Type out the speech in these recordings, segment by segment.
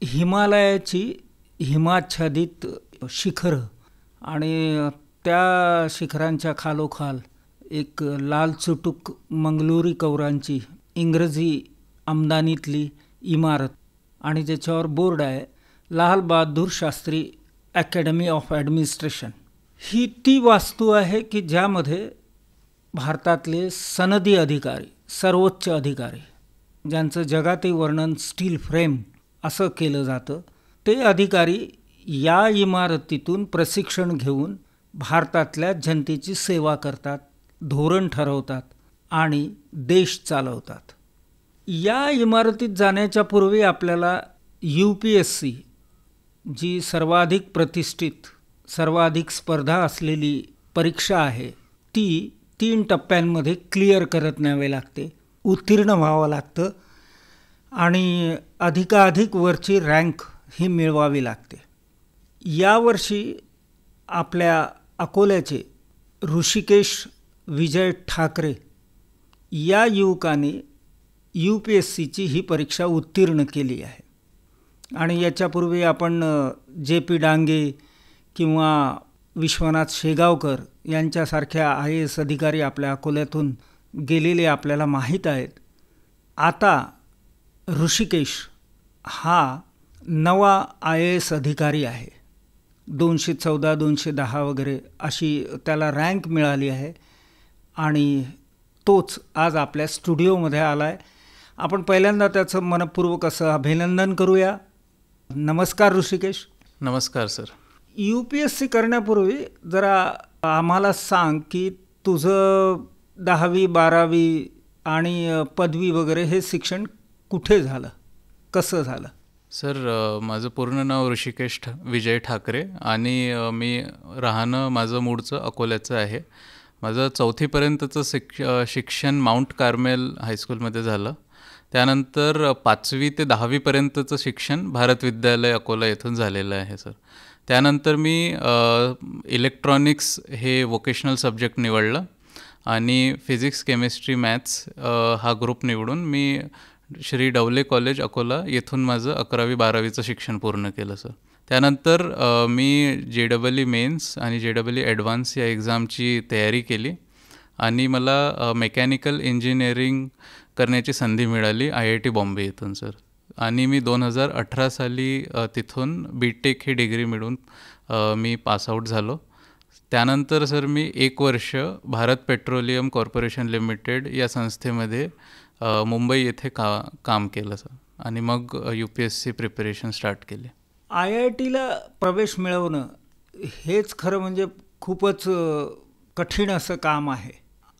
हिमालयाची हिमाच्छादित शिखरं आणि त्या शिखरांच्या खालोखाल एक लालचुटुक मंगलोरी कौरांची इंग्रजी आमदानीतली इमारत आणि त्याच्यावर बोर्ड आहे Lal Bahadur Shastri Academy of Administration. ही ती वास्तू आहे की ज्यामध्ये भारतातले सनदी अधिकारी, सर्वोच्च अधिकारी, ज्यांचं जगातील वर्णन स्टील फ्रेम असं केलं जातं, ते अधिकारी या इमारतीतून प्रशिक्षण घेऊन भारतातल्या जनतेची सेवा करतात, धोरण ठरवतात आणि देश चालवतात. या इमारतीत जाण्याच्या पूर्वी आपल्याला UPSC जी सर्वाधिक प्रतिष्ठित, सर्वाधिक स्पर्धा असलेली परीक्षा आहे, ती 3 टप्प्यांमध्ये क्लिअर करत न्यावे लागते, उत्तीर्ण व्हावं लागतं आणि अधिकाधिक वरची रँक ही मिळवावी लागते. यावर्षी आपल्या अकोल्याचे ऋषिकेश विजय ठाकरे या युवकाने UPSCची ही परीक्षा उत्तीर्ण केली आहे. आणि याच्यापूर्वी आपण JP डांगे किंवा विश्वनाथ शेगावकर यांच्यासारख्या IAS अधिकारी आपल्या अकोल्यातून गेलेले आपल्याला माहीत आहेत. आता ऋषिकेश हा नवा IAS अधिकारी आहे. 214, 210 वगैरे अशी त्याला रँक मिळाली आहे आणि तोच आज आपल्या स्टुडिओमध्ये आला आहे. आपण पहिल्यांदा त्याचं मनपूर्वक असं अभिनंदन करूया. नमस्कार ऋषिकेश. नमस्कार सर. UPSC करण्यापूर्वी जरा आम्हाला सांग की तुझं 10वी 12वी आणि पदवी वगैरे हे शिक्षण कुठे झालं, कसं झालं? सर, माझं पूर्ण नाव ऋषिकेश विजय ठाकरे आणि मी राहणं माझं मूळचं अकोल्याचं आहे. माझं 4थीपर्यंतचं शिक्षण माउंट कार्मेल हायस्कूलमध्ये झालं. त्यानंतर 5वी ते 10वीपर्यंतचं शिक्षण भारत विद्यालय अकोला येथून झालेलं आहे सर. त्यानंतर मी इलेक्ट्रॉनिक्स हे वोकेशनल सब्जेक्ट निवडलं आणि फिजिक्स, केमिस्ट्री, मॅथ्स हा ग्रुप निवडून मी श्री डवले कॉलेज अकोला येथून माझं 11वी 12वीचं शिक्षण पूर्ण केलं सर. त्यानंतर मी JEE मेन्स आणि JEE ॲडव्हान्स या एक्झामची तयारी केली आणि मला मेकॅनिकल इंजिनिअरिंग करण्याची संधी मिळाली IIT बॉम्बे येथून सर. आणि मी 2018 साली तिथून BTech ही डिग्री मिळून मी पासआउट झालो. त्यानंतर सर मी 1 वर्ष भारत पेट्रोलियम कॉर्पोरेशन लिमिटेड या संस्थेमध्ये मुंबई येथे काम केलं सर आणि मग UPSC प्रिपरेशन स्टार्ट केली. IITला प्रवेश मिळवणं हेच खरं म्हणजे खूपच कठीण असं काम आहे.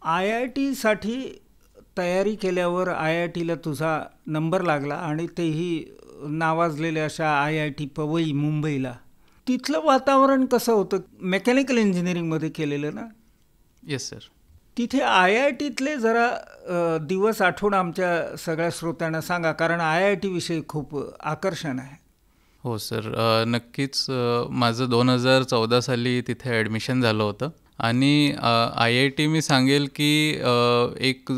IITसाठी तयारी केल्यावर IITला तुझा नंबर लागला आणि तेही नावाजलेल्या अशा IIT पवई मुंबईला. तिथलं वातावरण कसं होतं? मेकॅनिकल इंजिनिअरिंगमध्ये केलेलं ना? Yes sir. तिथे IITतले जरा दिवस आठवून आमच्या सगळ्या श्रोत्यांना सांगा, कारण IIT विषयी खूप आकर्षण आहे. हो सर, नक्कीच. माझं 2014 साली तिथे ॲडमिशन झालं होतं आणि IIT मी सांगेल की एक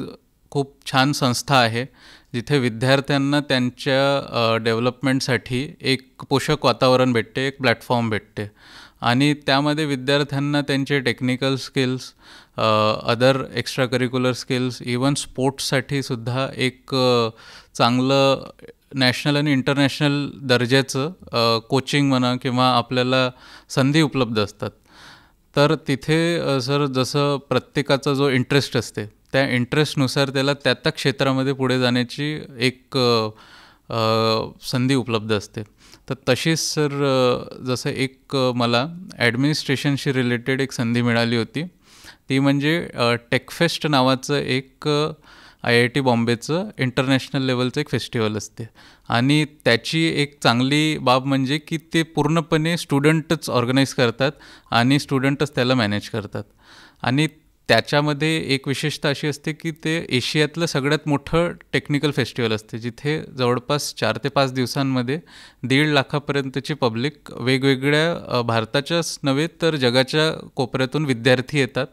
खूप छान संस्था आहे जिथे विद्यार्थ्यांना त्यांच्या डेव्हलपमेंटसाठी एक पोषक वातावरण भेटते, एक प्लॅटफॉर्म भेटते आणि त्यामध्ये विद्यार्थ्यांना त्यांचे technical skills, other extra curricular skills, even स्पोर्ट्ससाठी सुद्धा एक चांगलं नॅशनल आणि इंटरनॅशनल दर्जाचं कोचिंग म्हणा किंवा आपल्याला संधी उपलब्ध असतात. तर तिथे सर जसं प्रत्येकाचा जो इंटरेस्ट असते त्या इंटरेस्टनुसार त्याला त्या क्षेत्रामध्ये पुढे जाण्याची एक संधी उपलब्ध असते. तर तशीच सर जसं एक मला ॲडमिनिस्ट्रेशनशी रिलेटेड एक संधी मिळाली होती. ती म्हणजे टेकफेस्ट नावाचं एक IIT बॉम्बेचं इंटरनॅशनल लेवलचं एक फेस्टिवल असते आणि त्याची एक चांगली बाब म्हणजे की ते पूर्णपणे स्टुडंटच ऑर्गनाईज करतात आणि स्टुडंटच त्याला मॅनेज करतात. आणि त्याच्यामध्ये एक विशेषता अशी असते की ते एशियातलं सगळ्यात मोठं टेक्निकल फेस्टिवल असते, जिथे जवळपास 4 ते 5 दिवसांमध्ये 1.5 लाखापर्यंतची पब्लिक वेगवेगळ्या भारताच्याच नव्हे तर जगाच्या कोपऱ्यातून विद्यार्थी येतात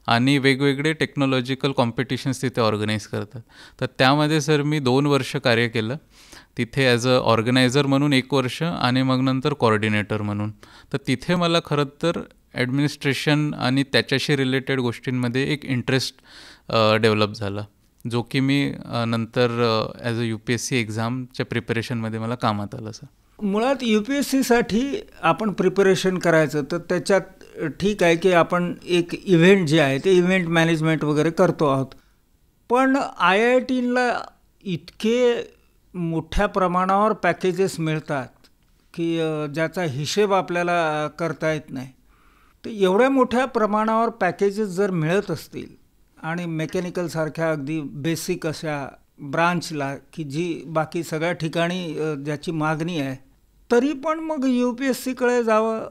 आणि वेगवेगळे टेक्नॉलॉजिकल कॉम्पिटिशन्स तिथे ऑर्गनाईज करतात. तर त्यामध्ये सर मी 2 वर्ष कार्य केलं. तिथे ॲज अ ऑर्गनायझर म्हणून 1 वर्ष आणि मग नंतर कोऑर्डिनेटर म्हणून. तर तिथे मला खरं तर ॲडमिनिस्ट्रेशन आणि त्याच्याशी रिलेटेड गोष्टींमध्ये एक इंटरेस्ट डेव्हलप झाला, जो की मी नंतर ॲज अ UPSC एक्झामच्या प्रिपरेशनमध्ये मला कामात आलं सर. मुळात UPSCसाठी आपण प्रिपरेशन करायचं तर त्याच्यात ठीक आहे की आपण एक इव्हेंट जे आहे ते इव्हेंट मॅनेजमेंट वगैरे करतो आहोत, पण IITला इतके मोठ्या प्रमाणावर पॅकेजेस मिळतात की ज्याचा हिशेब आपल्याला करता येत नाही. तर एवढ्या मोठ्या प्रमाणावर पॅकेजेस जर मिळत असतील आणि मेकॅनिकलसारख्या अगदी बेसिक अशा ब्रांचला की जी बाकी सगळ्या ठिकाणी ज्याची मागणी आहे, तरी पण मग UPSCकडे जावं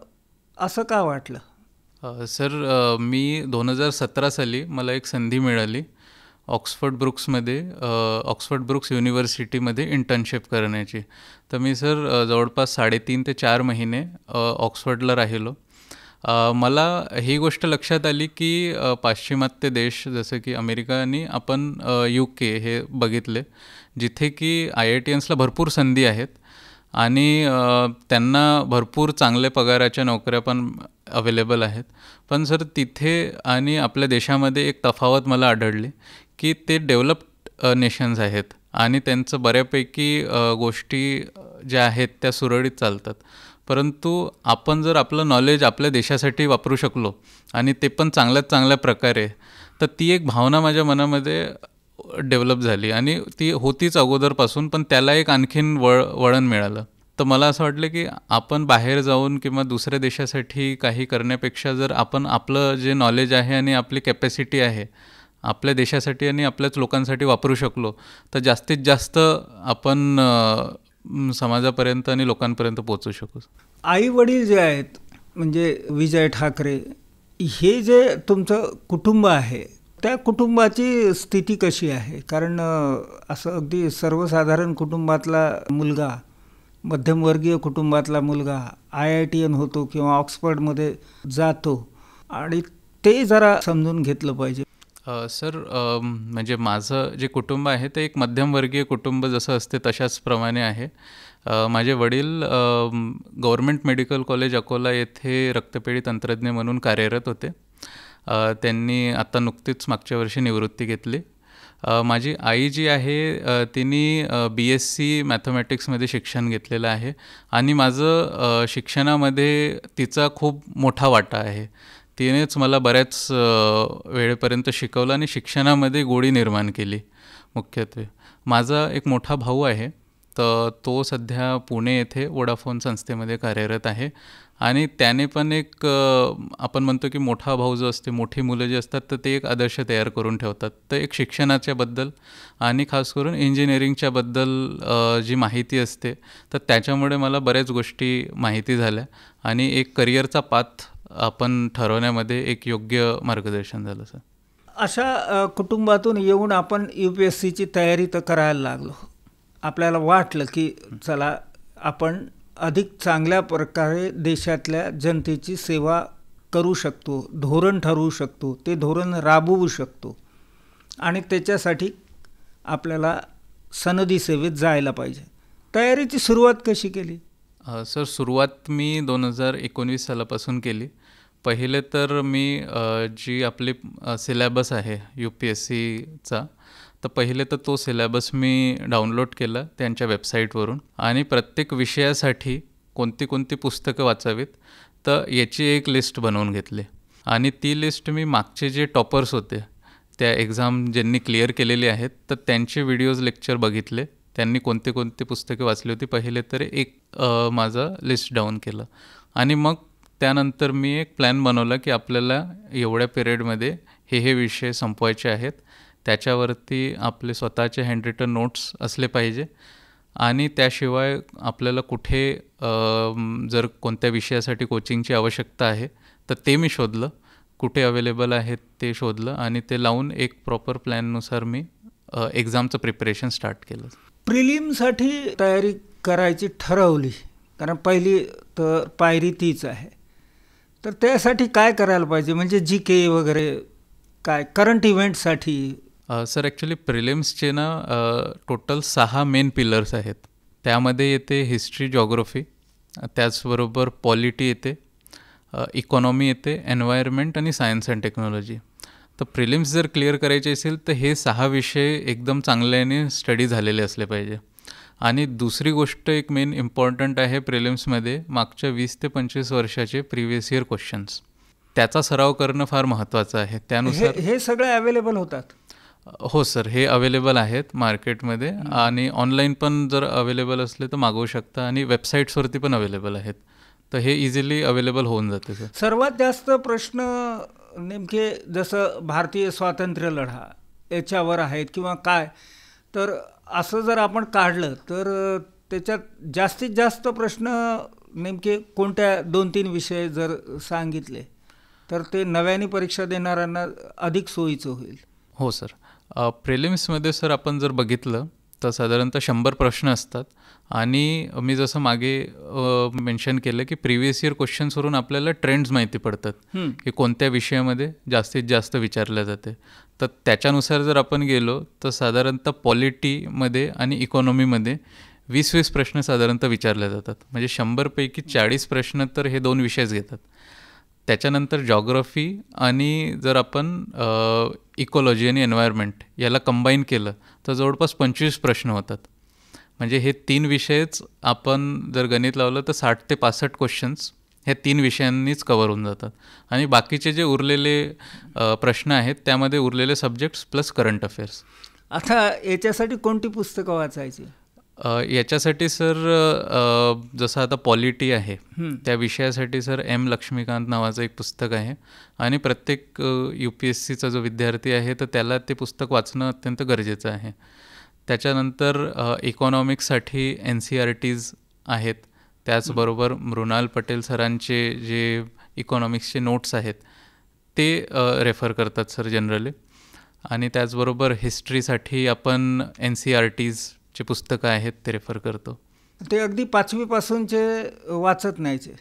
असं का वाटलं? सर मी 2017 साली मला एक संधी मिळाली ऑक्सफर्ड ब्रुक्स युनिव्हर्सिटीमध्ये इंटर्नशिप करण्याची. तर मी सर जवळपास 3.5 ते 4 महिने ऑक्सफर्डला राहिलो. मला ही गोष्ट लक्षात आली की पाश्चिमात्य देश जसं की अमेरिका आणि आपण UK हे बघितले, जिथे की IITiansला भरपूर संधी आहेत आणि त्यांना भरपूर चांगल्या पगाराच्या नोकऱ्या पण अवेलेबल आहेत. पण सर तिथे आणि आपल्या देशामध्ये एक तफावत मला आढळली की ते डेव्हलप्ड नेशन्स आहेत आणि त्यांचं बऱ्यापैकी गोष्टी ज्या आहेत त्या सुरळीत चालतात. परंतु आपण जर आपलं नॉलेज आपल्या देशासाठी वापरू शकलो आणि ते पण चांगल्या प्रकारे, तर ती एक भावना माझ्या मनामध्ये डेव्हलप झाली आणि ती होतीच अगोदरपासून, पण त्याला एक आणखीन वळण मिळालं. तर मला असं वाटलं की आपण बाहेर जाऊन किंवा दुसऱ्या देशासाठी काही करण्यापेक्षा जर आपण आपलं जे नॉलेज आहे आणि आपली कॅपॅसिटी आहे आपल्या देशासाठी आणि आपल्याच लोकांसाठी वापरू शकलो, तर जास्तीत जास्त आपण समाजापर्यंत आणि लोकांपर्यंत पोहोचू शकू. आई वडील जे आहेत म्हणजे विजय ठाकरे, हे जे तुमचं कुटुंब आहे त्या कुटुंबाची स्थिती कशी आहे? कारण असं अगदी सर्वसाधारण कुटुंबातला मुलगा, मध्यमवर्गीय कुटुंबातला मुलगा IITian होतो किंवा ऑक्सफर्डमध्ये जातो आणि ते जरा समजून घेतलं पाहिजे. सर म्हणजे माझं जे कुटुंब आहे ते एक मध्यमवर्गीय कुटुंब जसं असते तशाच प्रमाणे आहे. माझे वडील गव्हर्मेंट मेडिकल कॉलेज अकोला येथे रक्तपेढी तंत्रज्ञ म्हणून कार्यरत होते. त्यांनी आता नुकतीच मागच्या वर्षी निवृत्ती घेतली. माझी आई जी आहे तिने BSc मॅथमॅटिक्समध्ये शिक्षण घेतलेलं आहे आणि माझं शिक्षणामध्ये तिचा खूप मोठा वाटा आहे. तिनेच मला बऱ्याच वेळेपर्यंत शिकवलं आणि शिक्षणामध्ये गोडी निर्माण केली मुख्यत्वे. माझा एक मोठा भाऊ आहे, तर तो सध्या पुणे येथे वोडाफोन संस्थेमध्ये कार्यरत आहे आणि त्याने पण एक आपण म्हणतो की मोठा भाऊ जो असते, मोठी मुलं जे असतात तर ते एक आदर्श तयार करून ठेवतात. तर एक शिक्षणाच्याबद्दल आणि खास करून इंजिनिअरिंगच्याबद्दल जी माहिती असते तर त्याच्यामुळे मला बऱ्याच गोष्टी माहिती झाल्या आणि एक करिअरचा पाथ आपण ठरवण्यामध्ये एक योग्य मार्गदर्शन झालं सर. अशा कुटुंबातून येऊन आपण UPSCची तयारी तर करायला लागलो. आपल्याला वाटलं की चला आपण अधिक चांगल्या प्रकारे देशातल्या जनतेची सेवा करू शकतो, धोरण ठरवू शकतो, ते धोरण राबवू शकतो आणि त्याच्यासाठी आपल्याला सनदी सेवेत जायला पाहिजे. तयारीची सुरुवात कशी केली? सर सुरुवात मी 2019 सालापासून केली. पहिले तर मी जी आपली सिलेबस आहे UPSCचा, तर पहिले तर तो सिलेबस मी डाउनलोड केला त्यांच्या वेबसाईटवरून आणि प्रत्येक विषयासाठी कोणती पुस्तकं वाचावीत तर याची एक लिस्ट बनवून घेतली आणि ती लिस्ट मी मागचे जे टॉपर्स होते त्या एक्झाम ज्यांनी क्लिअर केलेली आहेत तर त्यांचे व्हिडिओज लेक्चर बघितले, त्यांनी कोणती पुस्तके वाचली होती पहिले तर एक माझं लिस्ट डाऊन केलं आणि मग त्यानंतर मी एक प्लॅन बनवला की आपल्याला एवढ्या पिरियडमध्ये हे विषय संपवायचे आहेत. त्याच्यावरती आपले स्वतःचे हँडरिटन नोट्स असले पाहिजे आणि त्याशिवाय आपल्याला कुठे जर कोणत्या विषयासाठी कोचिंगची आवश्यकता आहे तर ते मी शोधलं, कुठे अवेलेबल आहेत ते शोधलं आणि ते लावून एक प्रॉपर प्लॅननुसार मी एक्झामचं प्रिपरेशन स्टार्ट केलं. प्रिलिमसाठी तयारी करायची ठरवली, कारण पहिली तर पायरी तीच आहे, तर त्यासाठी काय करायला पाहिजे? म्हणजे GK वगैरे काय करंट इव्हेंटसाठी? सर ॲक्च्युली प्रिलिम्सचे ना टोटल 6 मेन पिलर्स आहेत. त्यामध्ये येते हिस्ट्री, जॉग्रफी, त्याचबरोबर पॉलिटी येते, इकॉनॉमी येते, एन्व्हायरमेंट आणि सायन्स अँड टेक्नॉलॉजी. तर प्रिलिम्स जर क्लिअर करायचे असेल तर हे 6 विषय एकदम चांगल्याने स्टडी झालेले असले पाहिजे. आणि दुसरी गोष्ट एक मेन इम्पॉर्टंट आहे प्रिलिम्समध्ये, मागच्या 20 ते 25 वर्षाचे प्रिव्हियस इयर क्वेश्चन्स, त्याचा सराव करणं फार महत्त्वाचं आहे. त्यानुसार हे सगळे अवेलेबल होतात. हो सर, हे अवेलेबल आहेत मार्केटमध्ये आणि ऑनलाईन पण जर अवेलेबल असले तर मागवू शकता आणि वेबसाईट्सवरती पण अवेलेबल आहेत. तर हे इझिली अवेलेबल होऊन जाते सर. सर्वात जास्त प्रश्न नेमके जसं भारतीय स्वातंत्र्य लढा याच्यावर आहेत किंवा काय, तर असं जर आपण काढलं तर त्याच्यात जास्तीत जास्त प्रश्न नेमके कोणत्या 2-3 विषय जर सांगितले तर ते नव्याने परीक्षा देणाऱ्यांना अधिक सोयीचं होईल. हो सर, प्रिलिम्समध्ये सर आपण जर बघितलं तर साधारणतः 100 प्रश्न असतात आणि मी जसं मागे मेन्शन केलं की प्रिव्हियस इयर क्वेश्चन्सवरून आपल्याला ट्रेंड्स माहिती पडतात की कोणत्या विषयामध्ये जास्तीत जास्त विचारल्या जाते. तर त्याच्यानुसार जर आपण गेलो तर साधारणतः पॉलिटीमध्ये आणि इकॉनॉमीमध्ये 20-20 प्रश्न साधारणतः विचारले जातात. म्हणजे 100पैकी 40 प्रश्न तर हे 2 विषयच घेतात. त्याच्यानंतर जॉग्रफी आणि जर आपण इकॉलॉजी आणि एन्व्हायरमेंट याला कंबाईन केलं तर जवळपास 25 प्रश्न होतात. म्हणजे हे 3 विषयच आपण जर गणित लावलं तर 60 ते 65 क्वेश्चन्स ह्या 3 विषयांनीच कवर होऊन जातात. आणि बाकीचे जे उरलेले प्रश्न आहेत त्यामध्ये उरलेले सब्जेक्ट्स प्लस करंट अफेअर्स. आता याच्यासाठी कोणती पुस्तकं वाचायची? याच्यासाठी सर जसं आता पॉलिटी आहे त्या विषयासाठी सर एम लक्ष्मीकांत नावाचं एक पुस्तक आहे आणि प्रत्येक UPSCचा जो विद्यार्थी आहे तर त्याला ते पुस्तक वाचणं अत्यंत गरजेचं आहे. त्याच्यानंतर इकॉनॉमिक्ससाठी NCERTs आहेत. त्याचबरोबर मृणाल पटेल सरांचे जे इकॉनॉमिक्सचे नोट्स आहेत ते रेफर करतात सर जनरली. आणि त्याचबरोबर हिस्ट्रीसाठी आपण NCERTs चे पुस्तकं आहेत ते रेफर करतो. ते अगदी 5वी पासूनचे वाचत नाहीचे?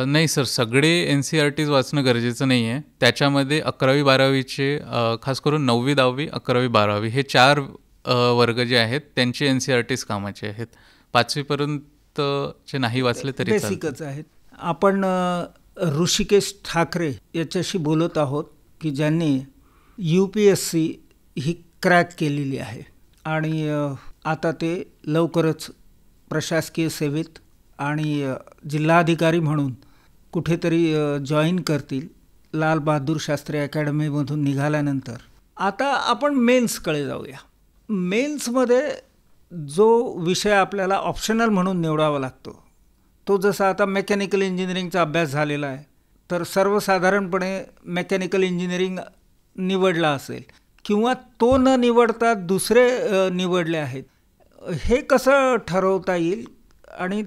नाही सर, सगळे NCERTs वाचणं गरजेचं नाही आहे. त्याच्यामध्ये 11वी 12वीचे खास करून 9वी 10वी 11वी 12वी हे 4 वर्ग जे आहेत त्यांचे NCERTs कामाचे आहेत. 5वीपर्यंतचे नाही वाचले तरी बेसिकच आहेत. आपण ऋषिकेश ठाकरे याच्याशी बोलत आहोत की ज्यांनी UPSC ही क्रॅक केलेली आहे आणि आता ते लवकरच प्रशासकीय सेवेत आणि जिल्हाधिकारी म्हणून कुठेतरी जॉईन करतील लाल बहादूर शास्त्री अकॅडमीमधून निघाल्यानंतर. आता आपण मेन्सकडे जाऊया. मेन्समध्ये जो विषय आपल्याला ऑप्शनल म्हणून निवडावा लागतो तो जसा आता मेकॅनिकल इंजिनिअरिंगचा अभ्यास झालेला आहे तर सर्वसाधारणपणे मेकॅनिकल इंजिनिअरिंग निवडला असेल किंवा तो न निवडता दुसरे निवडले आहेत. हे कसं ठरवता येईल आणि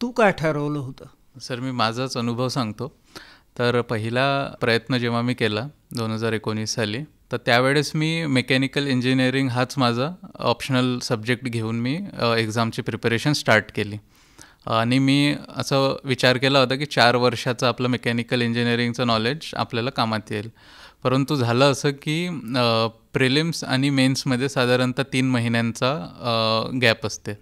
तू काय ठरवलं होतं? सर, मी माझाच अनुभव सांगतो. तर पहिला प्रयत्न जेव्हा मी केला 2019 साली तर त्यावेळेस मी मेकॅनिकल इंजिनिअरिंग हाच माझा ऑप्शनल सब्जेक्ट घेऊन मी एक्झामची प्रिपरेशन स्टार्ट केली. आणि मी असं विचार केला होता की 4 वर्षाचं आपलं मेकॅनिकल इंजिनिअरिंगचं नॉलेज आपल्याला कामात येईल. परंतु झालं असं की प्रिलिम्स आणि मेन्समध्ये साधारणतः 3 महिन्यांचा गॅप असते.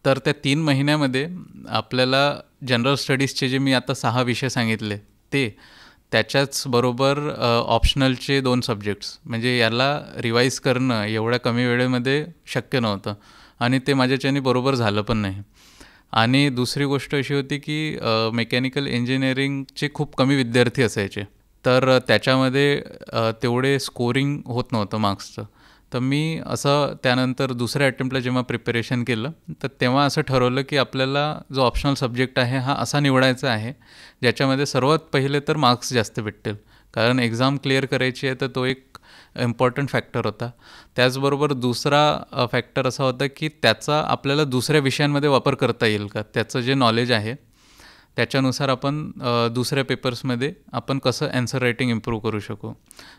तर त्या 3 महिन्यामध्ये आपल्याला जनरल स्टडीजचे जे मी आता 6 विषय सांगितले ते त्याच्याच बरोबर ऑप्शनलचे 2 सब्जेक्ट्स म्हणजे याला रिवाईज करणं एवढ्या कमी वेळेमध्ये शक्य नव्हतं आणि ते माझ्याच्याने बरोबर झालं पण नाही. आणि दुसरी गोष्ट अशी होती की मेकॅनिकल इंजिनिअरिंगचे खूप कमी विद्यार्थी असायचे तर त्याच्यामध्ये तेवढे स्कोरिंग होत नव्हतं मार्क्सचं. तर मी असं त्यानंतर दुसऱ्या अटेम्प्टला जेव्हा प्रिपरेशन केलं तर तेव्हा असं ठरवलं की आपल्याला जो ऑप्शनल सब्जेक्ट आहे हा असा निवडायचा आहे ज्याच्यामध्ये सर्वात पहिले तर मार्क्स जास्त भेटतील, कारण एक्झाम क्लिअर करायची आहे तर तो एक इम्पॉर्टंट फॅक्टर होता. त्याचबरोबर दुसरा फॅक्टर असा होता की त्याचा आपल्याला दुसऱ्या विषयांमध्ये वापर करता येईल का, त्याचं जे नॉलेज आहे त्याच्यानुसार आपण दुसऱ्या पेपर्समध्ये आपण कसं ॲन्सर रायटिंग इम्प्रूव्ह करू शकू.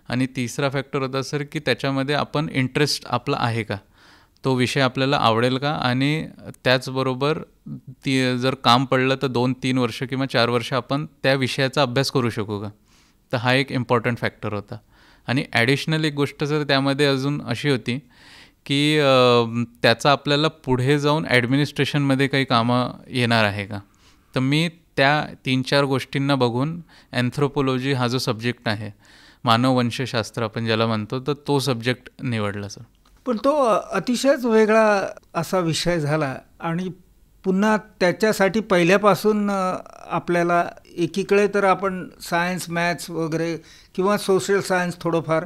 आणि तिसरा फॅक्टर होता सर की त्याच्यामध्ये आपण इंटरेस्ट आपला आहे का, तो विषय आपल्याला आवडेल का आणि त्याचबरोबर जर काम पडलं तर 2-3 वर्ष किंवा 4 वर्ष आपण त्या विषयाचा अभ्यास करू शकू का. तर हा एक इम्पॉर्टंट फॅक्टर होता. आणि ॲडिशनल एक गोष्ट सर त्यामध्ये अजून अशी होती की त्याचा आपल्याला पुढे जाऊन ॲडमिनिस्ट्रेशनमध्ये काही कामं येणार आहे का. तर मी त्या 3-4 गोष्टींना बघून अँथ्रोपोलॉजी हा जो सब्जेक्ट आहे, मानववंशशास्त्र आपण ज्याला म्हणतो, तर तो सब्जेक्ट निवडला सर. पण तो अतिशयच वेगळा असा विषय झाला आणि पुन्हा त्याच्यासाठी पहिल्यापासून आपल्याला एकीकडे तर आपण सायन्स मॅथ्स वगैरे किंवा सोशल सायन्स थोडंफार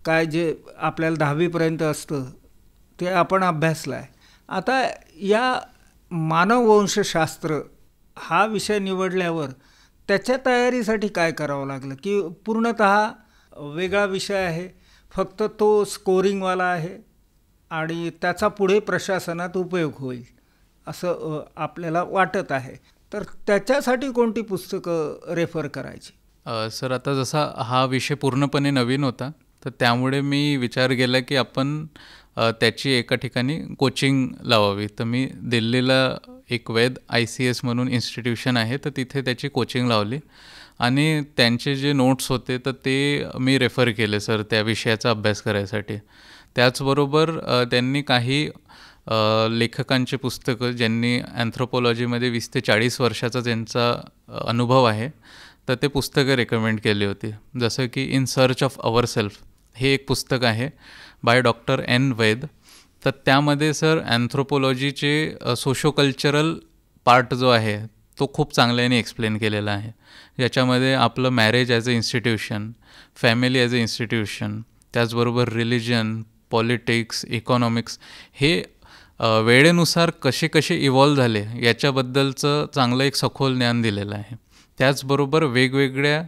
काय जे आपल्याला 10वीपर्यंत असतं ते आपण अभ्यासलं आहे. आता या मानववंशशास्त्र हा विषय निवडल्यावर त्याच्या तयारीसाठी काय करावं लागलं, की पूर्णतः वेगळा विषय आहे, फक्त तो स्कोरिंगवाला आहे आणि त्याचा पुढे प्रशासनात उपयोग होईल असं आपल्याला वाटत आहे, तर त्याच्यासाठी कोणती पुस्तकं रेफर करायची? सर आता जसा हा विषय पूर्णपणे नवीन होता, तर त्यामुळे मी विचार केला की आपण त्याची एका ठिकाणी कोचिंग लावावी. तर मी दिल्लीला एक वैद ICS म्हणून इन्स्टिट्यूशन आहे, तर तिथे त्याची कोचिंग लावली आणि त्यांचे जे नोट्स होते तर ते मी रेफर केले सर त्या विषयाचा अभ्यास करायसाठी. त्याचबरोबर त्यांनी काही लेखकांचे पुस्तकं ज्यांनी अँथ्रोपोलॉजीमध्ये 20 ते 40 वर्षाचा त्यांचा अनुभव आहे, तर ते पुस्तकं रेकमेंड केली होती. जसं की in search of our self हे एक पुस्तक आहे बाय डॉक्टर N. वैद. तर त्यामध्ये सर अँथ्रोपोलॉजीचे सोशो कल्चरल पार्ट जो आहे तो खूप चांगल्याने एक्सप्लेन केलेला आहे. याच्यामध्ये आपलं marriage as a institution, family as a institution, त्याचबरोबर रिलिजन, पॉलिटिक्स, इकॉनॉमिक्स हे वेळेनुसार कसे कसे इव्हॉल्व झाले याच्याबद्दलचं चांगलं एक सखोल ज्ञान दिलेलं आहे. त्याचबरोबर वेगवेगळ्या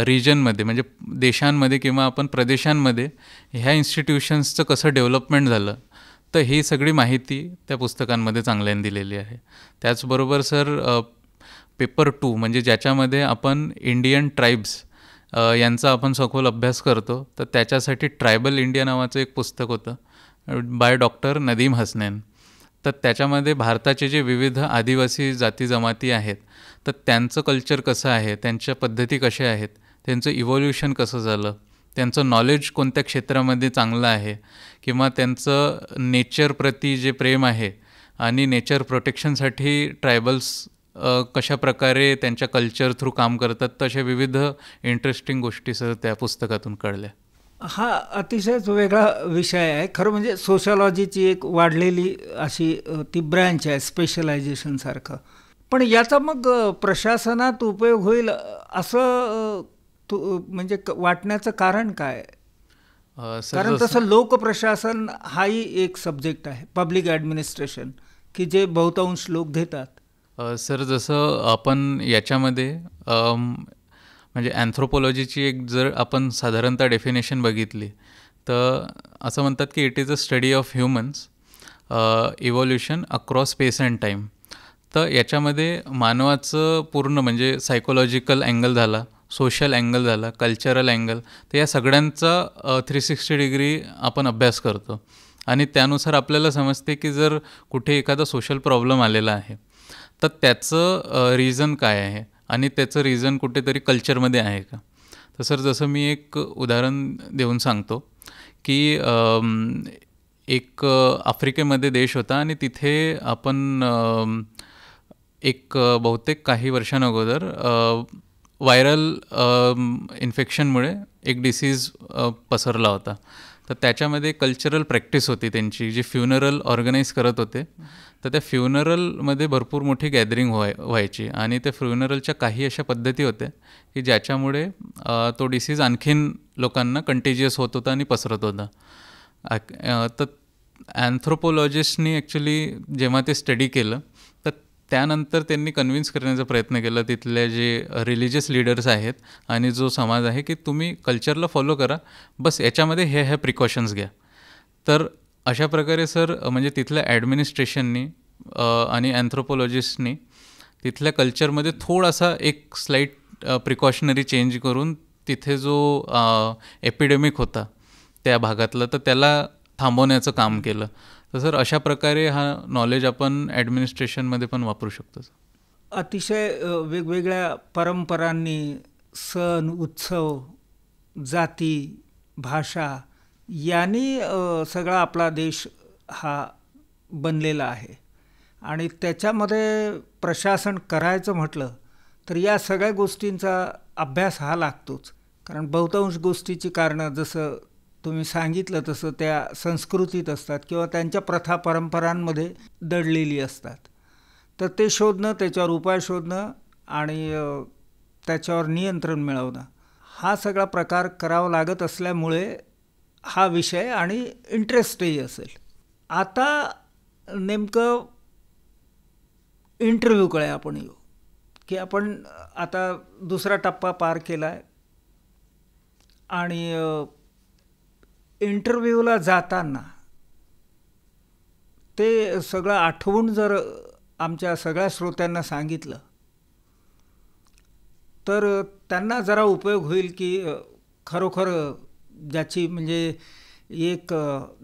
रिजनमध्ये म्हणजे देशांमध्ये किंवा आपण प्रदेशांमध्ये ह्या इन्स्टिट्यूशन्सचं कसं डेव्हलपमेंट झालं, तर ही सगळी माहिती त्या पुस्तकांमध्ये चांगल्याने दिलेली आहे. त्याचबरोबर सर पेपर 2 म्हणजे ज्याच्यामध्ये आपण इंडियन ट्राईब्स यांचा आपण सखोल अभ्यास करतो, तर त्याच्यासाठी ट्रायबल इंडिया नावाचं एक पुस्तक होतं बाय डॉक्टर नदीम हसनैन. तर त्याच्यामध्ये भारताचे जे विविध आदिवासी जाती जमाती आहेत तर त्यांचं कल्चर कसं आहे, त्यांच्या पद्धती कशा आहेत, त्यांचं इव्हॉल्युशन कसं झालं, त्यांचं नॉलेज कोणत्या क्षेत्रामध्ये चांगलं आहे किंवा त्यांचं नेचरप्रती जे प्रेम आहे आणि नेचर प्रोटेक्शनसाठी ट्रायबल्स कशा प्रकारे त्यांच्या कल्चर थ्रू काम करतात, तशा विविध इंटरेस्टिंग गोष्टी सर त्या पुस्तकातून कळल्या. हा अतिशयच वेगळा विषय आहे खरं म्हणजे. सोशॉलॉजीची एक वाढलेली अशी ती ब्रँच आहे स्पेशलायझेशनसारखं. पण याचा मग प्रशासनात उपयोग होईल असं म्हणजे वाटण्याचं कारण काय? कारण तसं लोकप्रशासन हाही एक सब्जेक्ट आहे, पब्लिक ॲडमिनिस्ट्रेशन, की जे बहुतांश लोक घेतात. सर जसं आपण याच्यामध्ये म्हणजे अँथ्रोपोलॉजीची एक जर आपण साधारणतः डेफिनेशन बघितली तर असं म्हणतात की it is a study of humans evolution across space and time. तर याच्यामध्ये मानवाचं पूर्ण म्हणजे सायकोलॉजिकल अँगल झाला, सोशल अँगल झाला, कल्चरल अँगल, तर या सगळ्यांचा 360 डिग्री आपण अभ्यास करतो आणि त्यानुसार आपल्याला समजते की जर कुठे एखादा सोशल प्रॉब्लेम आलेला आहे तर त्याचं रिझन काय आहे आणि त्याचं रिझन कुठेतरी कल्चरमध्ये आहे का. तर सर जसं मी एक उदाहरण देऊन सांगतो की एक आफ्रिकेमध्ये देश होता आणि तिथे आपण एक बहुतेक काही वर्षांअगोदर व्हायरल इन्फेक्शनमुळे एक डिसीज पसरला होता. तर त्याच्यामध्ये कल्चरल प्रॅक्टिस होती त्यांची, जी फ्युनरल ऑर्गनाईज करत होते. तर त्या फ्युनरलमध्ये भरपूर मोठी गॅदरिंग व्हायची आणि त्या फ्युनरलच्या काही अशा पद्धती होत्या की ज्याच्यामुळे तो डिसीज आणखीन लोकांना कंटेजियस होत होता आणि पसरत होता. तर अँथ्रोपोलॉजिस्टनी ॲक्च्युली जेव्हा ते स्टडी केलं तर त्यानंतर त्यांनी कन्व्हिन्स करण्याचा प्रयत्न केला तिथले जे रिलिजियस लीडर्स आहेत आणि जो समाज आहे की तुम्ही कल्चरला फॉलो करा, बस याच्यामध्ये ह्या प्रिकॉशन्स घ्या. तर अशा प्रकारे सर म्हणजे तिथल्या ॲडमिनिस्ट्रेशननी आणि अँथ्रोपोलॉजिस्टनी तिथल्या कल्चरमध्ये थोडासा एक स्लाईट प्रिकॉशनरी चेंज करून तिथे जो एपिडेमिक होता त्या भागातला तर त्याला थांबवण्याचं काम केलं. तर सर अशा प्रकारे हा नॉलेज आपण ॲडमिनिस्ट्रेशनमध्ये पण वापरू शकतो. अतिशय वेगवेगळ्या परंपरांनी सण उत्सव, जाती, भाषा यांनी सगळा आपला देश हा बनलेला आहे आणि त्याच्यामध्ये प्रशासन करायचं म्हटलं तर या सगळ्या गोष्टींचा अभ्यास हा लागतोच. कारण बहुतांश गोष्टीची कारणं जसं तुम्ही सांगितलं तसं त्या संस्कृतीत असतात किंवा त्यांच्या प्रथा परंपरांमध्ये दडलेली असतात. तर ते शोधणं, त्याच्यावर उपाय शोधणं आणि त्याच्यावर नियंत्रण मिळवणं हा सगळा प्रकार करावा लागत असल्यामुळे हा विषय आणि इंटरेस्टही असेल. आता नेमकं इंटरव्ह्यूकडे आपण येऊ की आपण आता दुसरा टप्पा पार केला आहे आणि इंटरव्ह्यूला जाताना ते सगळं आठवून जर आमच्या सगळ्या श्रोत्यांना सांगितलं तर त्यांना जरा उपयोग होईल की खरोखर ज्याची म्हणजे एक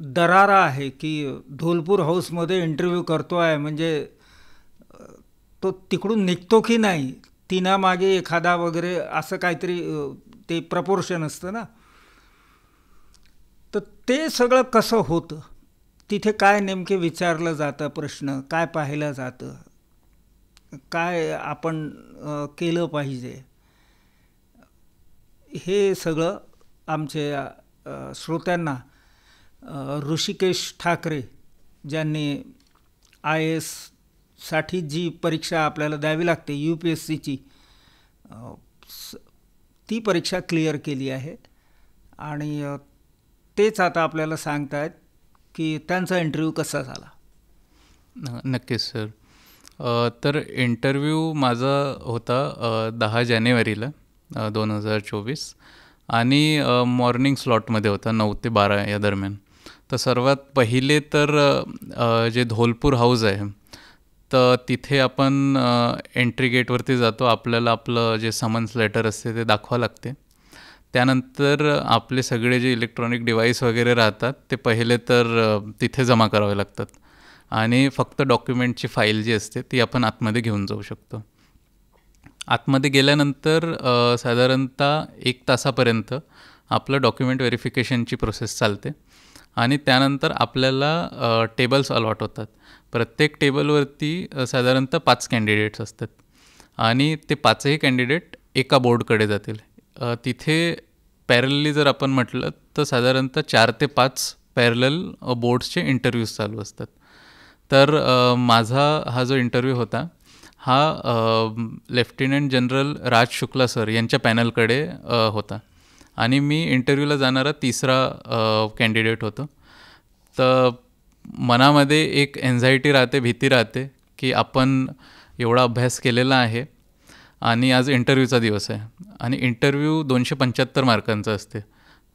दरारा आहे की धोलपूर हाऊसमध्ये इंटरव्ह्यू करतो आहे म्हणजे तो तिकडून निघतो की नाही, तिनामागे एखादा वगैरे असं काहीतरी ते प्रपोर्शन असतं ना. तर ते सगळं कसं होतं, तिथे काय नेमके विचारलं जातं, प्रश्न काय पाहिलं जातं, काय आपण केलं पाहिजे, हे सगळं आमच्या श्रोत्यांना ऋषिकेश ठाकरे ज्यांनी IAS साठी जी परीक्षा आपल्याला द्यावी लागते UPSCची ती परीक्षा क्लिअर केली आहे आणि तेच आता आपल्याला सांगतायत की त्यांचा इंटरव्ह्यू कसा झाला. नक्कीच सर. तर इंटरव्ह्यू माझा होता 10 जानेवारीला 2024 आणि मॉर्निंग स्लॉटमध्ये होता 9 ते 12 या दरम्यान. तर सर्वात पहिले तर जे धोलपूर हाऊस आहे तर तिथे आपण एंट्री गेटवरती जातो. आपल्याला आपलं जे समन्स लेटर असते ते दाखवावं लागते. त्यानंतर आपले सगळे जे इलेक्ट्रॉनिक डिव्हाइस वगैरे राहतात ते पहिले तर तिथे जमा करावे लागतात आणि फक्त डॉक्युमेंटची फाईल जी असते ती आपण आतमध्ये घेऊन जाऊ शकतो. आतमध्ये गेल्यानंतर साधारणतः 1 तासापर्यंत आपलं डॉक्युमेंट व्हेरिफिकेशनची प्रोसेस चालते आणि त्यानंतर आपल्याला टेबल्स अलॉट होतात. प्रत्येक टेबलवरती साधारणतः 5 कॅन्डिडेट्स असतात आणि ते 5ही कॅन्डिडेट एका बोर्डकडे जातील. तिथे पॅरलली जर आपण म्हटलं तर साधारणतः 4 ते 5 पॅरलल बोर्ड्सचे इंटरव्ह्यूज चालू असतात. तर माझा हा जो इंटरव्ह्यू होता हा लेफ्टनंट जनरल राज शुक्ला सर यांच्या पॅनलकडे होता आणि मी इंटरव्ह्यूला जाणारा 3रा कॅन्डिडेट होतो. तर मनामध्ये एक एन्झायटी राहते, भीती राहते की आपण एवढा अभ्यास केलेला आहे आणि आज इंटरव्ह्यूचा दिवस आहे आणि इंटरव्ह्यू 275 मार्कांचा असते.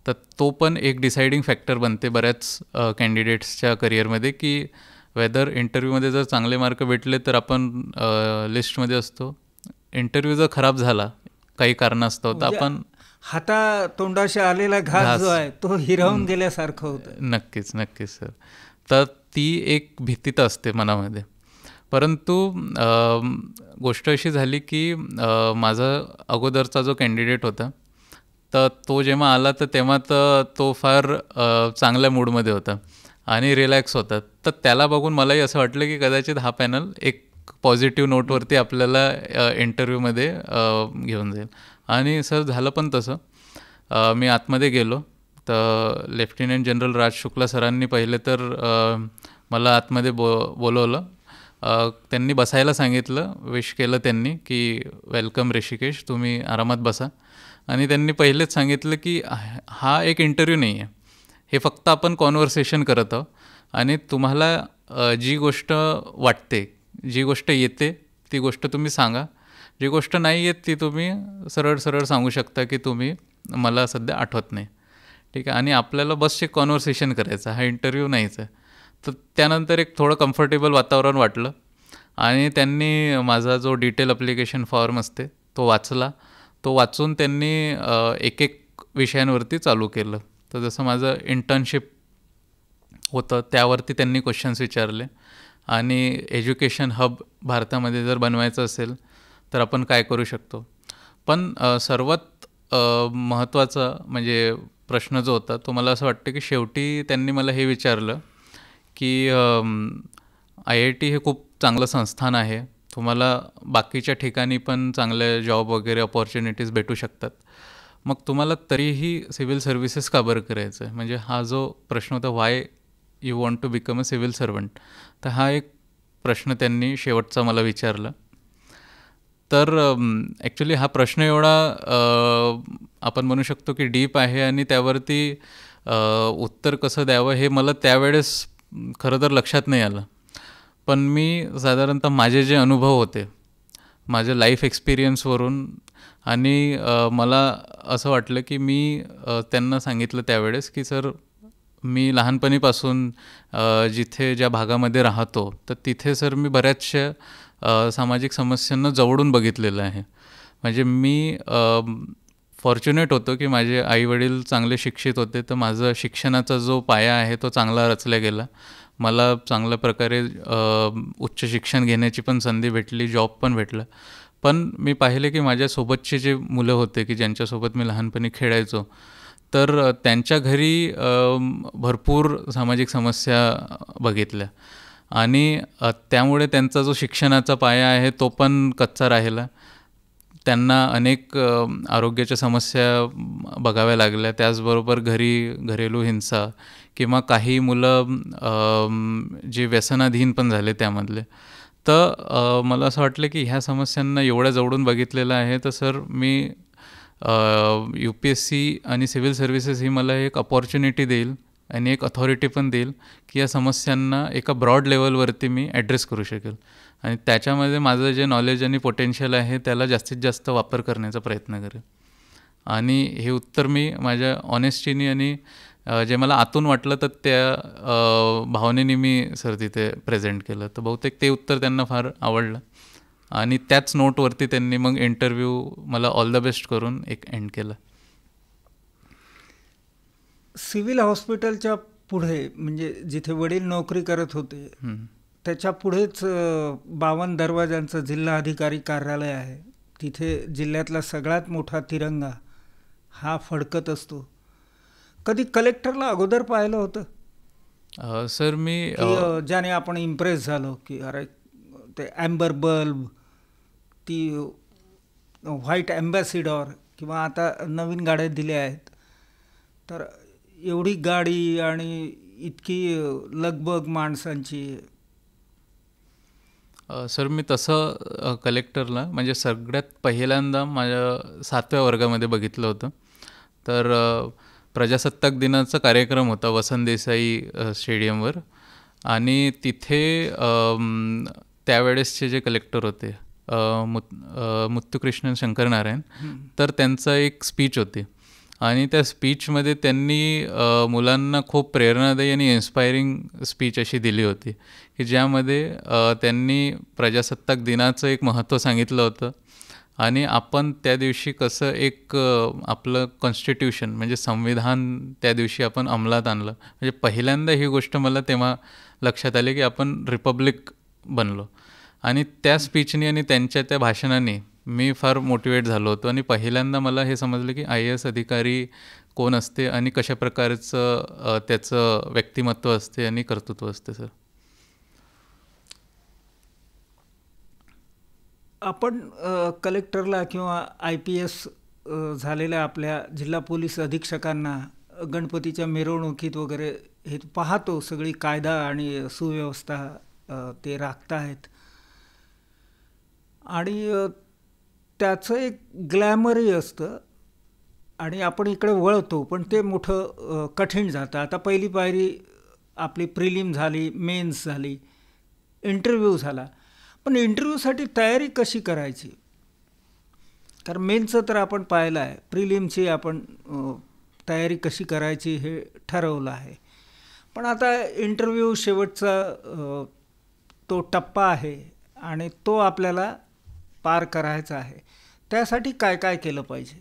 तर तो पण एक डिसाइडिंग फॅक्टर बनते बऱ्याच कॅन्डिडेट्सच्या करिअरमध्ये की वेदर इंटरव्ह्यूमध्ये जर चांगले मार्क भेटले तर आपण लिस्टमध्ये असतो. इंटरव्ह्यू जर खराब झाला काही कारणास्तव तर आपण हाता तोंडाशी आलेला घास जो आहे तो हिरावून गेल्यासारखं होतं. नक्कीच नक्कीच सर. तर ती एक भीती तर असते मनामध्ये. परंतु गोष्ट अशी झाली की माझा अगोदरचा जो कॅन्डिडेट होता तर तो जेव्हा आला तर तेव्हा तर तो फार चांगल्या मूडमध्ये होता आणि रिलॅक्स होता. तर त्याला बघून मलाही असं वाटलं की कदाचित हा पॅनल एक पॉझिटिव्ह नोटवरती आपल्याला इंटरव्ह्यूमध्ये घेऊन जाईल आणि सर झालं पण तसं. मी आतमध्ये गेलो तर लेफ्टनंट जनरल राज शुक्ला सरांनी पहिले तर मला आतमध्ये बोलवलं. त्यांनी बसायला सांगितलं, विश केलं त्यांनी की वेलकम ऋषिकेश, तुम्ही आरामात बसा. आणि त्यांनी पहिलेच सांगितलं की हा एक इंटरव्ह्यू नाही आहे, हे फक्त आपण कॉन्व्हर्सेशन करत आहोत आणि तुम्हाला जी गोष्ट वाटते, जी गोष्ट येते ती गोष्ट तुम्ही सांगा, जी गोष्ट नाही येत ती तुम्ही सरळ सरळ सांगू शकता की तुम्ही मला सध्या आठवत नाही, ठीक आहे. आणि आपल्याला बस एक कॉन्व्हर्सेशन करायचं, हा इंटरव्ह्यू नाहीच आहे. तर त्यानंतर एक थोडं कम्फर्टेबल वातावरण वाटलं आणि त्यांनी माझा जो डिटेल अप्लिकेशन फॉर्म असते तो वाचला. तो वाचून त्यांनी एक एक विषयांवरती चालू केलं. तर जसं माझं इंटर्नशिप होतं त्यावरती त्यांनी क्वेश्चन्स विचारले आणि एज्युकेशन हब भारतामध्ये जर बनवायचं असेल तर आपण काय करू शकतो. पण सर्वात महत्त्वाचं म्हणजे प्रश्न जो होता तो मला असं वाटतं की शेवटी त्यांनी मला हे विचारलं की IIT हे खूप चांगलं संस्थान आहे, तुम्हाला बाकीच्या ठिकाणी पण चांगले जॉब वगैरे अपॉर्च्युनिटीज भेटू शकतात, मग तुम्हाला तरीही सिव्हिल सर्व्हिसेस का बरं करायचं आहे. म्हणजे हा जो प्रश्न होता, why you want to become a civil servant, तर हा एक प्रश्न त्यांनी शेवटचा मला विचारला. तर ॲक्च्युली हा प्रश्न एवढा आपण म्हणू शकतो की डीप आहे आणि त्यावरती उत्तर कसं द्यावं हे मला त्यावेळेस खरं तर लक्षात नाही आलं. पण मी साधारणतः माझे जे अनुभव होते, माझ्या लाईफ एक्सपिरियन्सवरून, आणि मला असं वाटलं की मी त्यांना सांगितलं त्यावेळेस की सर, मी लहानपणीपासून जिथे ज्या भागामध्ये राहतो तर तिथे सर मी बऱ्याचशा सामाजिक समस्यांना जवळून बघितलेलं आहे. म्हणजे मी फॉर्च्युनेट होतो की माझे आईवडील चांगले शिक्षित होते, तर माझं शिक्षणाचा जो पाया आहे तो चांगला रचला गेला. मला चांगल्या प्रकारे उच्च शिक्षण घेण्याची पण संधी भेटली, जॉब पण भेटला. पण मी पाहिले की माझ्यासोबतचे जे मुलं होते की ज्यांच्यासोबत मी लहानपणी खेळायचो, तर त्यांच्या घरी भरपूर सामाजिक समस्या बघितल्या आणि त्यामुळे त्यांचा जो शिक्षणाचा पाया आहे तो पण कच्चा राहिला. त्यांना अनेक आरोग्याच्या समस्या बघाव्या लागल्या. त्याचबरोबर घरेलू हिंसा किंवा काही मुलं जे व्यसनाधीन पण झाले त्यामधले. तर मला असं वाटलं की ह्या समस्यांना एवढ्या जवळून बघितलेलं आहे, तर सर मी UPSC आणि सिव्हिल सर्व्हिसेस ही मला एक अपॉर्च्युनिटी देईल आणि एक अथॉरिटी पण देईल की या समस्यांना एका ब्रॉड लेवलवरती मी ॲड्रेस करू शकेल आणि त्याच्यामध्ये माझं जे नॉलेज आणि पोटेन्शियल आहे त्याला जास्तीत जास्त वापर करण्याचा प्रयत्न करेल. आणि हे उत्तर मी माझ्या ऑनेस्टीनी आणि जे मला आतून वाटलं तर त्या भावनेने मी सर तिथे प्रेझेंट केलं. तर बहुतेक ते उत्तर त्यांना फार आवडलं आणि त्याच नोटवरती त्यांनी मग इंटरव्ह्यू मला ऑल द बेस्ट करून एक एंड केला. सिव्हिल हॉस्पिटलच्या पुढे, म्हणजे जिथे वडील नोकरी करत होते त्याच्या पुढेच 52 दरवाजांचं जिल्हा अधिकारी कार्यालय आहे. तिथे जिल्ह्यातला सगळ्यात मोठा तिरंगा हा फडकत असतो. कधी कलेक्टरला अगोदर पाहिलं होतं सर मी की ज्याने आपण इम्प्रेस झालो की अरे ते ॲम्बर बल्ब, ती व्हाईट ॲम्बॅसिडॉर, किंवा आता नवीन गाड्या दिल्या आहेत, तर एवढी गाडी आणि इतकी लगबग माणसांची. सर मी तसं कलेक्टरला म्हणजे सगळ्यात पहिल्यांदा माझ्या 7व्या वर्गामध्ये बघितलं होतं. तर प्रजासत्ताक दिनाचा कार्यक्रम होता वसंत देसाई स्टेडियमवर आणि तिथे त्यावेळेसचे जे कलेक्टर होते मुत्तुकृष्णन शंकरनारायण, तर त्यांचा एक स्पीच होती आणि त्या स्पीचमध्ये त्यांनी मुलांना खूप प्रेरणादायी आणि इन्स्पायरिंग स्पीच अशी दिली होती की ज्यामध्ये त्यांनी प्रजासत्ताक दिनाचं एक महत्त्व सांगितलं होतं आणि आपण त्या दिवशी कसं एक आपलं कॉन्स्टिट्यूशन म्हणजे संविधान त्या दिवशी आपण अंमलात आणलं. म्हणजे पहिल्यांदा ही गोष्ट मला तेव्हा लक्षात आली की आपण रिपब्लिक बनलो आणि त्या स्पीचनी आणि त्यांच्या त्या भाषणाने मी फार मोटिवेट झालो होतो आणि पहिल्यांदा मला हे समजलं की IAS अधिकारी कोण असते आणि कशा प्रकारचं त्याचं व्यक्तिमत्व असते आणि कर्तृत्व असते. सर आपण कलेक्टरला किंवा IPS झालेल्या आपल्या जिल्हा पोलीस अधीक्षकांना गणपतीच्या मिरवणुकीत वगैरे हे पाहतो, सगळी कायदा आणि सुव्यवस्था ते राखतायत आणि त्याचं एक ग्लॅमरही असतं आणि आपण इकडे वळतो, पण ते मोठं कठीण जातं. आता पहिली पायरी आपली प्रिलिम झाली, मेन्स झाली, इंटरव्ह्यू झाला, पण इंटरव्ह्यूसाठी तयारी कशी करायची? कारण मेन्सचं तर आपण पाहिलं आहे, प्रिलिमची आपण तयारी कशी करायची हे ठरवलं आहे, पण आता इंटरव्ह्यू शेवटचा तो टप्पा आहे आणि तो आपल्याला पार करायचा आहे. त्यासाठी काय काय केलं पाहिजे?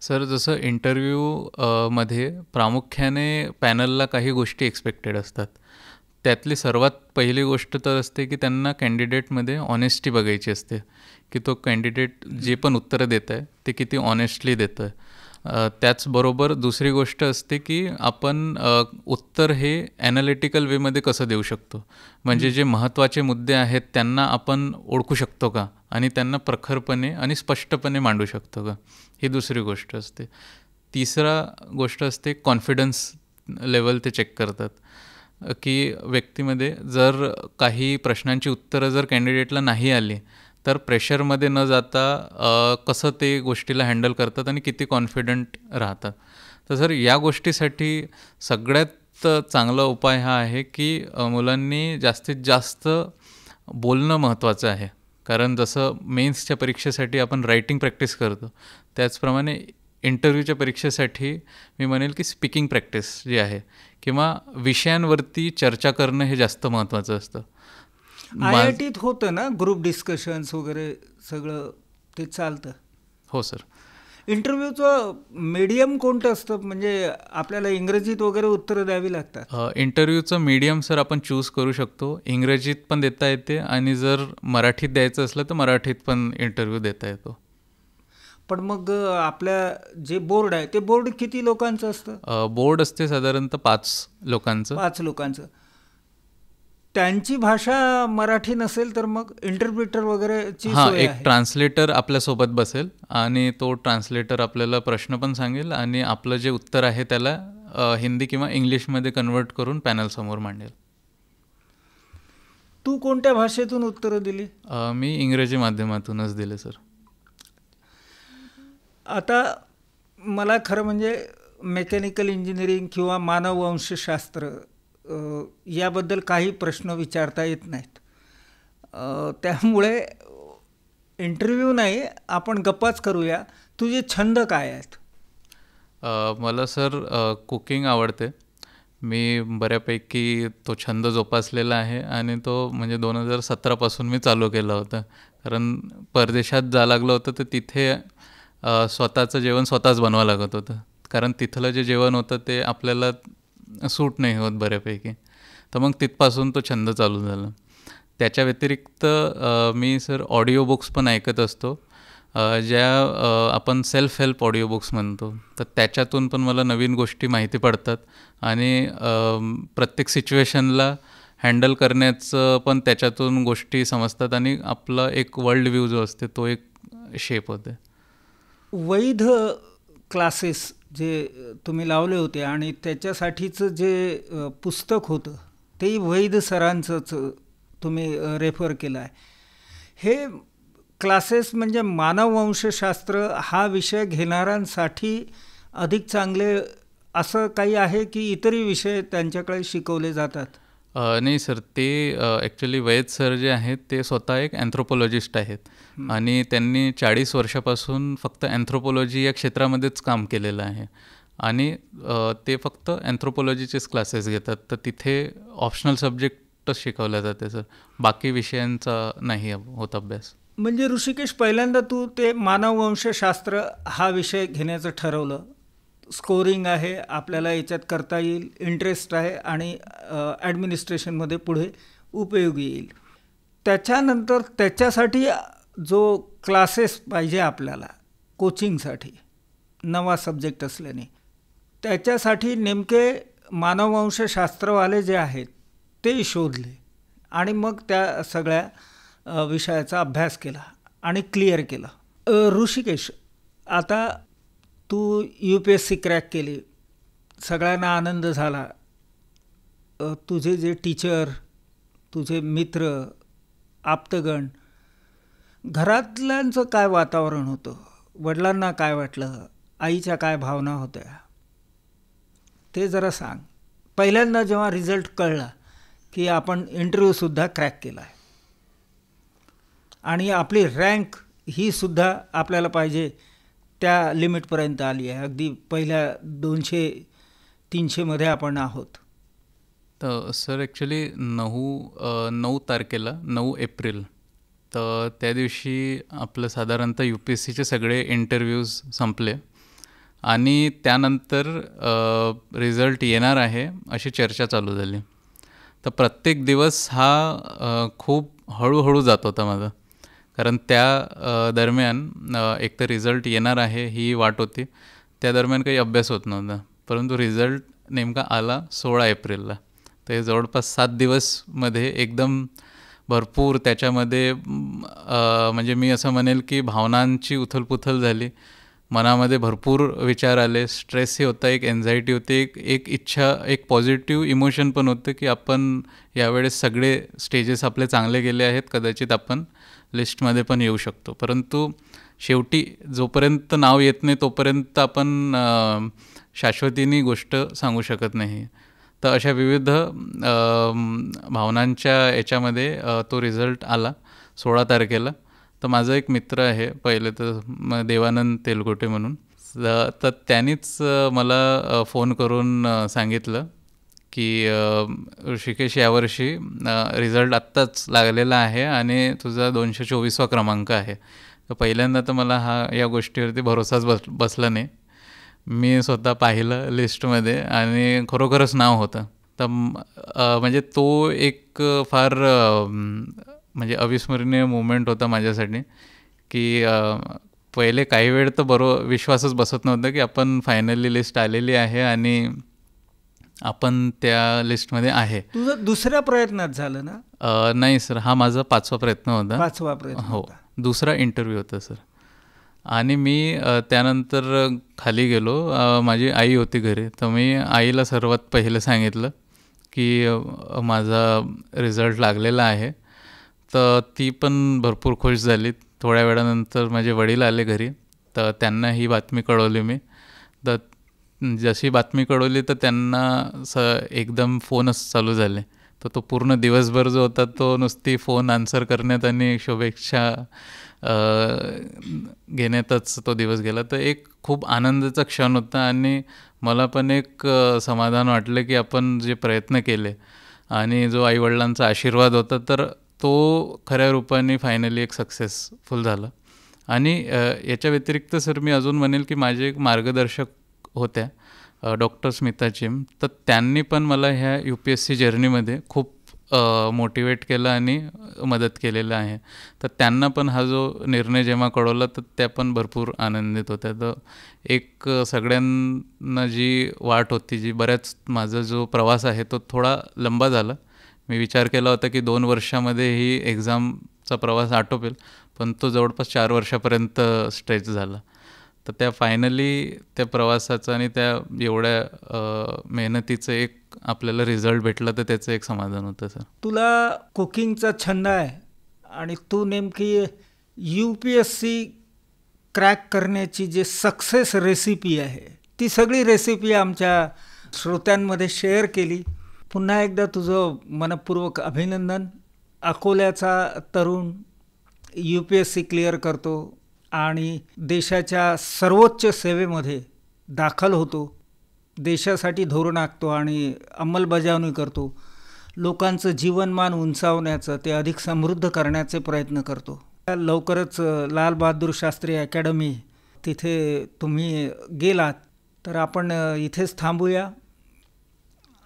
सर जसं इंटरव्ह्यूमध्ये प्रामुख्याने पॅनलला काही गोष्टी एक्सपेक्टेड असतात. त्यातली सर्वात पहिली गोष्ट तर असते की त्यांना कॅन्डिडेटमध्ये ऑनेस्टी बघायची असते की तो कॅन्डिडेट जे पण उत्तरं देत आहे ते किती ऑनेस्टली देतं आहे. त्याचबरोबर दुसरी गोष्ट असते की आपण उत्तर हे ॲनालिटिकल वेमध्ये कसं देऊ शकतो, म्हणजे जे महत्त्वाचे मुद्दे आहेत त्यांना आपण ओळखू शकतो का आणि त्यांना प्रखरपणे आणि स्पष्टपणे मांडू शकतो का, ही दुसरी गोष्ट असते. तिसरा गोष्ट असते कॉन्फिडन्स लेवल ते चेक करतात की व्यक्तीमध्ये जर काही प्रश्नांची उत्तरं जर कॅन्डिडेटला नाही आली तर प्रेशरमध्ये न जाता कसं ते गोष्टीला हँडल करतात आणि किती कॉन्फिडंट राहतात. तर सर या गोष्टीसाठी सगळ्यात चांगला उपाय हा आहे की मुलांनी जास्तीत जास्त बोलणं महत्त्वाचं आहे. कारण जसं मेन्सच्या परीक्षेसाठी आपण रायटिंग प्रॅक्टिस करतो त्याचप्रमाणे इंटरव्ह्यूच्या परीक्षेसाठी मी म्हणेल की स्पीकिंग प्रॅक्टिस जी आहे किंवा विषयांवरती चर्चा करणं हे जास्त महत्त्वाचं असतं. IITत होतं ना ग्रुप डिस्कशन्स वगैरे सगळं ते चालतं. हो सर. इंटरव्ह्यूचं मीडियम कोणतं असतं, म्हणजे आपल्याला इंग्रजीत वगैरे उत्तरं द्यावी लागतात? इंटरव्ह्यूचं मीडियम सर आपण चूज करू शकतो. इंग्रजीत पण देता येते आणि जर मराठीत द्यायचं असलं तर मराठीत पण इंटरव्ह्यू देता येतो. पण मग आपल्या जे बोर्ड आहे ते बोर्ड किती लोकांचं असतं? बोर्ड असते साधारणतः 5 लोकांचं. 5 लोकांचं. त्यांची भाषा मराठी नसेल तर मग इंटरप्रिटर वगैरेची सोय आहे? एक ट्रान्सलेटर आपल्यासोबत बसेल आणि तो ट्रान्सलेटर आपल्याला प्रश्न पण सांगेल आणि आपलं जे उत्तर आहे त्याला हिंदी किंवा इंग्लिशमध्ये कन्वर्ट करून पॅनलसमोर मांडेल. तू कोणत्या भाषेतून उत्तरं दिली? मी इंग्रजी माध्यमातूनच दिले सर. आता मला खरं म्हणजे मेकॅनिकल इंजिनिअरिंग किंवा मानववंशशास्त्र याबद्दल काही प्रश्न विचारता येत नाहीत. त्यामुळे इंटरव्ह्यू नाही, आपण गप्पाच करूया. तुझे छंद काय आहेत? मला सर कुकिंग आवडते. मी बऱ्यापैकी तो छंद जोपासलेला आहे आणि तो म्हणजे 2017पासून मी चालू केला होता. कारण परदेशात जावं लागलं होतं तर तिथे स्वतःचं जेवण स्वतःच बनवावं लागत होतं. कारण तिथलं जे जेवण होतं ते आपल्याला सूट नाही होत बऱ्यापैकी. तर मग तिथपासून तो छंद चालू झाला. त्याच्या व्यतिरिक्त मी सर ऑडिओ बुक्स पण ऐकत असतो, ज्या आपण सेल्फ हेल्प ऑडिओ बुक्स म्हणतो. तर त्याच्यातून पण मला नवीन गोष्टी माहिती पडतात आणि प्रत्येक सिच्युएशनला हँडल करण्याचं पण त्याच्यातून गोष्टी समजतात आणि आपला एक वर्ल्ड व्ह्यू जो असते तो एक शेप होते. वैध क्लासेस जे तुम्ही लावले होते आणि त्याच्यासाठीचं जे पुस्तक होतं तेही वैध सरांचंच तुम्ही रेफर केलं आहे. हे क्लासेस म्हणजे मानववंशशास्त्र हा विषय घेणाऱ्यांसाठी अधिक चांगले असं काही आहे की इतरही विषय त्यांच्याकडे शिकवले जातात? नाही सर, ते ॲक्च्युली वैद सर जे आहेत ते स्वतः एक अँथ्रोपोलॉजिस्ट आहेत आणि त्यांनी 40 वर्षापासून फक्त अँथ्रोपोलॉजी या क्षेत्रामध्येच काम केलेलं आहे आणि ते फक्त अँथ्रोपोलॉजीचेच क्लासेस घेतात. तर तिथे ऑप्शनल सब्जेक्टच शिकवल्या जाते सर, बाकी विषयांचा नाही होत अभ्यास. म्हणजे ऋषिकेश, पहिल्यांदा तू ते मानववंशशास्त्र हा विषय घेण्याचं ठरवलं. स्कोरिंग आहे, आपल्याला याच्यात करता येईल, इंटरेस्ट आहे आणि ॲडमिनिस्ट्रेशनमध्ये पुढे उपयोगी येईल. त्याच्यानंतर त्याच्यासाठी जो क्लासेस पाहिजे आपल्याला कोचिंगसाठी, नवा सब्जेक्ट असल्याने, त्याच्यासाठी नेमके मानववंशशास्त्रवाले जे आहेत ते शोधले आणि मग त्या सगळ्या विषयाचा अभ्यास केला आणि क्लिअर केला. ऋषिकेश, आता तू UPSC क्रॅक केली, सगळ्यांना आनंद झाला. तुझे जे टीचर, तुझे मित्र, आप्तगण, घरातल्यांचं काय वातावरण होतं? वडिलांना काय वाटलं? आईच्या काय भावना होत्या? ते जरा सांग. पहिल्यांदा जेव्हा रिझल्ट कळला की आपण इंटरव्ह्यूसुद्धा क्रॅक केला आहे आणि आपली रँक ही सुद्धा आपल्याला पाहिजे त्या लिमिटपर्यंत आली आहे, अगदी पहिल्या 200-300 आपण आहोत. तर सर ॲक्च्युली 9 तारखेला 9 एप्रिल तर त्या दिवशी आपलं साधारणतः UPSCचे सगळे इंटरव्ह्यूज संपले आणि त्यानंतर रिझल्ट येणार आहे अशी चर्चा चालू झाली. तर प्रत्येक दिवस हा खूप हळूहळू जात होता माझा, कारण त्या दरम्यान एक तर रिझल्ट येणार आहे ही वाट होती, त्या दरम्यान काही अभ्यास होत नव्हता. परंतु रिझल्ट नेमका आला 16 एप्रिलला. तर हे जवळपास 7 दिवसमध्ये एकदम भरपूर त्याच्यामध्ये म्हणजे मी असं म्हणेल की भावनांची उथलपुथल झाली. मनामध्ये भरपूर विचार आले, स्ट्रेसही होता, एक एन्झायटी होती, एक इच्छा, एक पॉझिटिव्ह इमोशन पण होतं की आपण यावेळेस सगळे स्टेजेस आपले चांगले गेले आहेत, कदाचित आपण लिस्टमध्ये पण येऊ शकतो. परंतु शेवटी जोपर्यंत नाव येत नाही तोपर्यंत आपण शाश्वतीने गोष्ट सांगू शकत नाही. तर अशा विविध भावनांच्या याच्यामध्ये तो रिझल्ट आला 16 तारखेला. तर माझा एक मित्र आहे पहिले तर देवानंद तेलगोटे म्हणून, तर त्यांनीच मला फोन करून सांगितलं की ऋषिकेश, यावर्षी रिझल्ट आत्ताच लागलेला आहे आणि तुझा 224वा क्रमांक आहे. तर पहिल्यांदा तर मला या गोष्टीवरती भरोसाच बसला नाही. मी स्वतः पाहिलं लिस्टमध्ये आणि खरोखरच नाव होतं. तर म्हणजे तो एक फार म्हणजे अविस्मरणीय मोमेंट होता माझ्यासाठी की पहिले काही वेळ तर विश्वासच बसत नव्हता की आपण फायनली लिस्ट आलेली आहे आणि आपण त्या लिस्टमध्ये आहे. तुझं दुसऱ्या प्रयत्नात झालं ना? नाही सर, हा माझा 5वा प्रयत्न होता. 5वा प्रयत्न? हो, दुसरा इंटरव्ह्यू होता सर. आणि मी त्यानंतर खाली गेलो. माझी आई होती घरी, तर मी आईला सर्वात पहिलं सांगितलं की माझा रिझल्ट लागलेला आहे. तर ती पण भरपूर खुश झाली. थोड्या वेळानंतर माझे वडील आले घरी, तर त्यांना ही बातमी कळवली मी. तर जशी बातमी कळवली तर त्यांना एकदम फोनच चालू झाले. तर तो पूर्ण दिवसभर जो होता तो नुसती फोन आन्सर करण्यात आणि शुभेच्छा घेण्यातच तो दिवस गेला. तर एक खूप आनंदाचा क्षण होता आणि मला पण एक समाधान वाटलं की आपण जे प्रयत्न केले आणि जो आईवडिलांचा आशीर्वाद होता तर तो खऱ्या रूपाने फायनली एक सक्सेसफुल झाला. आणि याच्या व्यतिरिक्त सर मी अजून म्हणेल की माझे एक मार्गदर्शक होत्या डॉक्टर स्मिता चिम. तर त्यांनी पण मला ह्या UPSC जर्नीमध्ये खूप मोटिवेट केलं आणि मदत केलेलं आहे. तर त्यांना पण हा जो निर्णय जेव्हा कळवला तर त्या पण भरपूर आनंदित होत्या. तर एक सगळ्यांना जी वाट होती, जी बऱ्याच माझा जो प्रवास आहे तो थोडा लंबा झाला. मी विचार केला होता की 2 वर्षामध्ये ही एक्झामचा प्रवास आटोपेल, पण तो जवळपास 4 वर्षापर्यंत स्ट्रेच झाला. तर त्या फायनली त्या प्रवासाचं आणि त्या एवढ्या मेहनतीचं एक आपल्याला रिझल्ट भेटला तर त्याचं एक समाधान होतं सर. तुला कुकिंगचा छंद आहे आणि तू नेमकी UPSC क्रॅक करण्याची जे सक्सेस रेसिपी आहे ती सगळी रेसिपी आमच्या श्रोत्यांमध्ये शेअर केली. पुन्हा एकदा तुझं मनपूर्वक अभिनंदन. अकोल्याचा तरुण UPSC क्लिअर करतो आणि देशाच्या सर्वोच्च सेवेमध्ये दाखल होतो, देशासाठी धोरण आखतो आणि अंमलबजावणी करतो, लोकांचं जीवनमान उंचावण्याचं, ते अधिक समृद्ध करण्याचे प्रयत्न करतो. लवकरच लाल बहादूर शास्त्री अकॅडमी तिथे तुम्ही गेलात तर आपण इथेच थांबूया.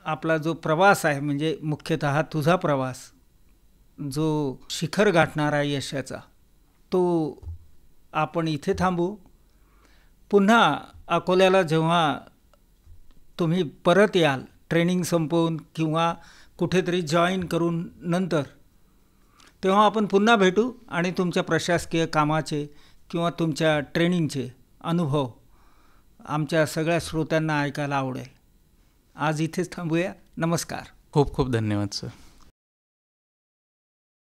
आपला जो प्रवास आहे म्हणजे मुख्यतः तुझा प्रवास जो शिखर गाठणारा यशाचा तो आपण इथे थांबू. पुन्हा अकोल्याला जेव्हा तुम्ही परत याल ट्रेनिंग संपवून किंवा कुठेतरी जॉईन करून नंतर, तेव्हा आपण पुन्हा भेटू आणि तुमच्या प्रशासकीय कामाचे किंवा तुमच्या ट्रेनिंगचे अनुभव आमच्या सगळ्या श्रोत्यांना ऐकायला आवडेल. आज इथेच थांबूया. नमस्कार. खूप खूप धन्यवाद सर.